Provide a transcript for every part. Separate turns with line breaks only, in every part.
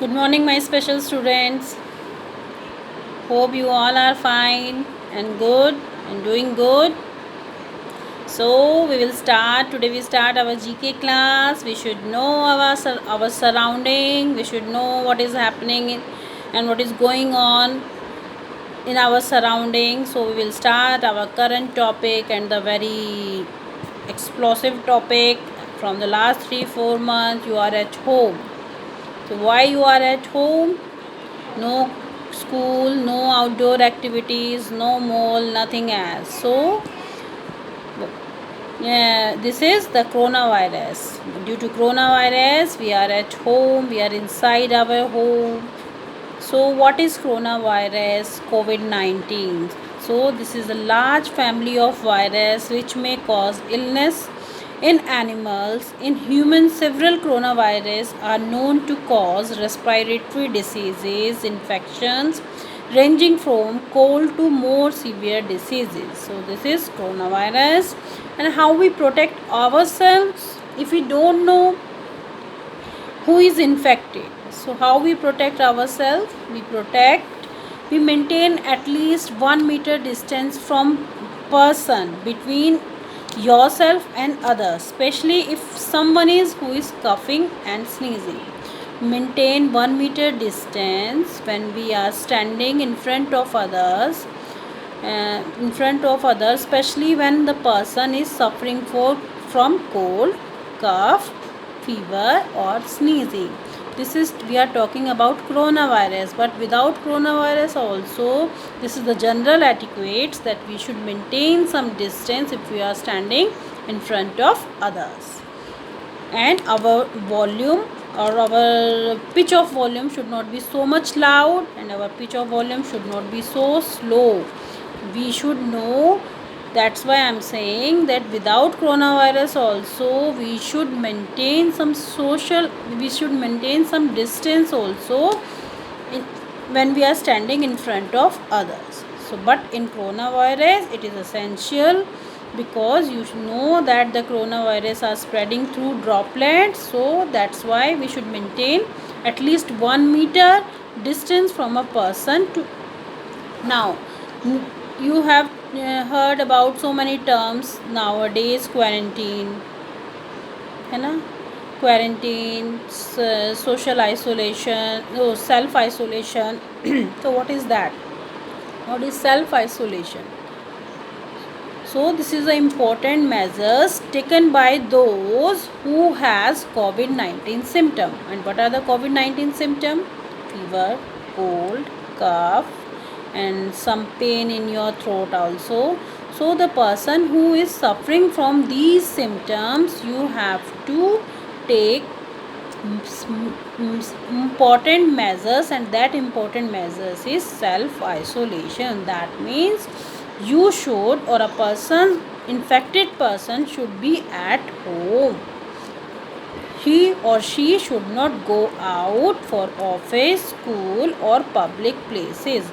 Good morning, my special students. Hope you all are fine and good and doing good. So we will start today. We start our GK class. We should know our surrounding. We should know what is happening and what is going on in our surroundings. So we will start our current topic and the very explosive topic from the last 3-4 months. You are at home. So why you are at home? No school, no outdoor activities, no mall, nothing else. So yeah, this is the coronavirus. Due to coronavirus, we are at home, we are inside our home. So what is coronavirus? COVID-19. So this is a large family of virus which may cause illness in animals. In humans, several coronavirus are known to cause respiratory diseases, infections ranging from cold to more severe diseases. So this is coronavirus. And how we protect ourselves if we don't know who is infected. So how we protect ourselves? We maintain at least 1 meter distance from person between yourself and others, especially if someone is who is coughing and sneezing. Maintain 1 meter distance when we are standing in front of others, especially when the person is suffering from cold, cough, fever or sneezing. This is, we are talking about coronavirus, but without coronavirus also this is the general etiquette that we should maintain some distance if we are standing in front of others. And our volume or our pitch of volume should not be so much loud, and our pitch of volume should not be so slow. We should know. That's why I'm saying that without coronavirus also we should maintain some distance also when we are standing in front of others. So but in coronavirus it is essential, because you should know that the coronavirus are spreading through droplets. So that's why we should maintain at least 1 meter distance from a person. To now you have heard about so many terms nowadays. Quarantine है ना, quarantine, social isolation, self isolation. So what is that? What is self isolation? So this is the important measures taken by those who has COVID-19 symptom. And what are the COVID-19 symptom? Fever, cold, cough, and some pain in your throat also. So the person who is suffering from these symptoms, you have to take important measures, and that important measures is self isolation. That means you should, or a person, infected person should be at home. He or she should not go out for office, school or public places,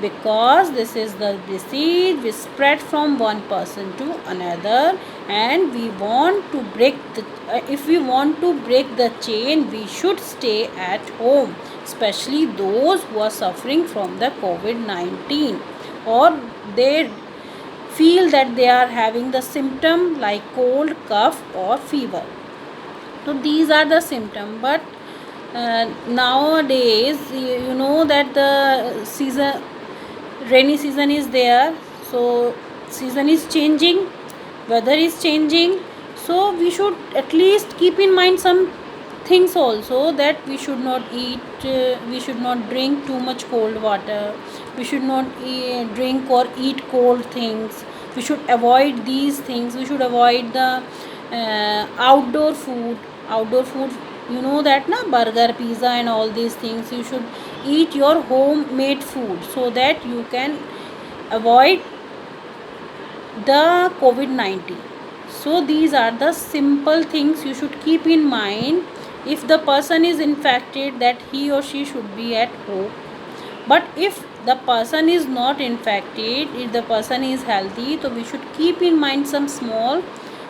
because this is the disease which spread from one person to another, and we want to break the if we want to break the chain, we should stay at home, especially those who are suffering from the COVID-19, or they feel that they are having the symptom like cold, cough or fever. So these are the symptoms. But nowadays you know that the season, rainy season is there. So season is changing, weather is changing. So we should at least keep in mind some things also, that we should not we should not drink too much cold water. We should not drink or eat cold things. We should avoid these things. We should avoid the outdoor food. You know that na, burger, pizza and all these things. You should eat your homemade food, so that you can avoid the COVID-19. So these are the simple things you should keep in mind. If the person is infected, that he or she should be at home. But if the person is not infected, if the person is healthy, so we should keep in mind some small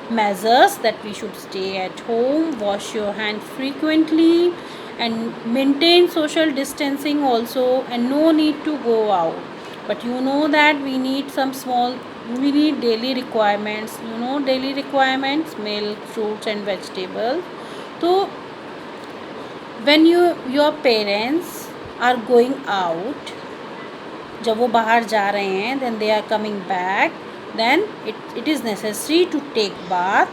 measures, that we should stay at home, wash your hand frequently, and maintain social distancing also, and no need to go out. But you know that we need we need daily requirements, daily requirements, milk, fruits and vegetables. So when your parents are going out, जब वो बाहर जा रहे हैं, then they are coming back, then it is necessary to take bath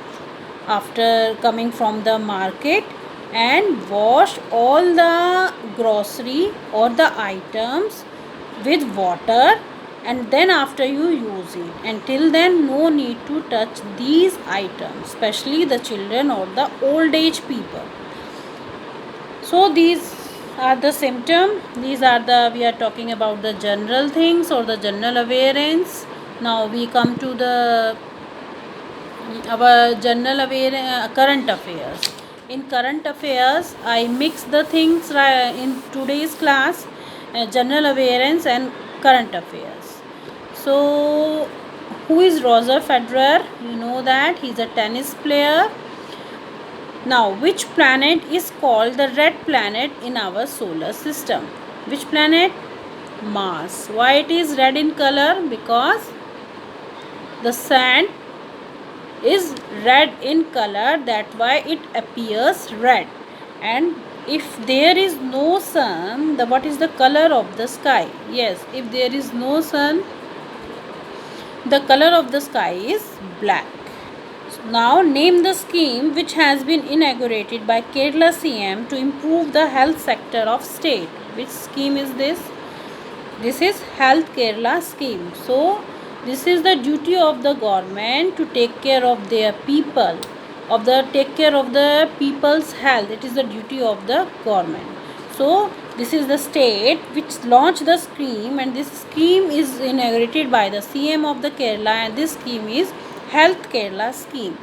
after coming from the market, and wash all the grocery or the items with water, and then after you use it. And till then no need to touch these items, especially the children or the old age people. So these are the symptoms. We are talking about the general things or the general awareness. Now we come to the our general awareness, current affairs. In current affairs, I mix the things in today's class, general awareness and current affairs. So who is Roger Federer? You know that he's a tennis player. Now, which planet is called the red planet in our solar system? Which planet? Mars. Why it is red in color? Because the sun is red in color, that's why it appears red. And if there is no sun, what is the color of the sky? Yes, if there is no sun, the color of the sky is black. Now name the scheme which has been inaugurated by Kerala CM to improve the health sector of state. Which scheme is this? This is Health Kerala scheme. So this is the duty of the government to take care of their people, take care of the people's health. It is the duty of the government. So this is the state which launched the scheme, and this scheme is inaugurated by the CM of the Kerala, and this scheme is Health Kerala scheme.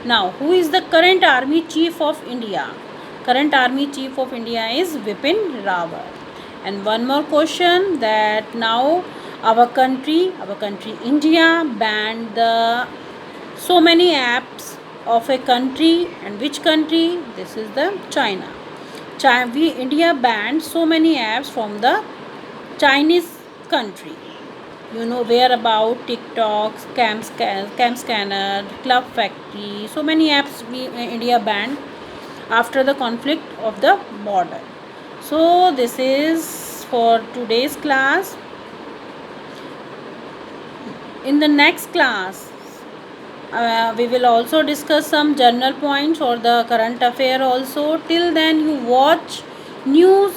Now, who is the current Army Chief of India? Current Army Chief of India is Bipin Rawat. And one more question, that now our country India banned so many apps of a country. And which country? This is the China. India banned so many apps from the Chinese country. You know where about TikTok, Cam Scanner, Club Factory. So many apps India banned after the conflict of the border. So this is for today's class. In the next class, we will also discuss some general points or the current affair also. Till then, you watch news,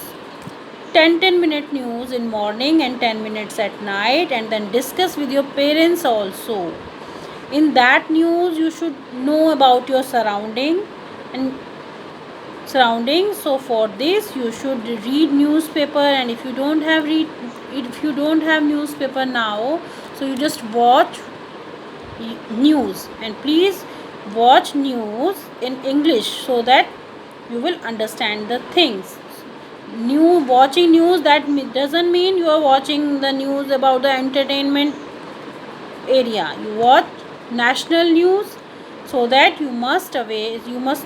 10 minute news in morning and 10 minutes at night, and then discuss with your parents also. In that news you should know about your surroundings. So for this you should read newspaper, and if you don't have newspaper now, so you just watch news, and please watch news in English so that you will understand the things. Watching news, that doesn't mean you are watching the news about the entertainment area. You watch national news so that you must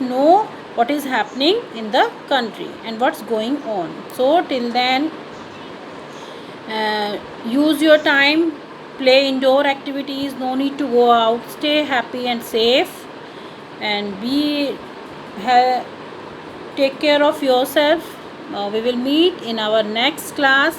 know what is happening in the country and what's going on. So till then, use your time, play indoor activities, no need to go out, stay happy and safe, and take care of yourself. We will meet in our next class.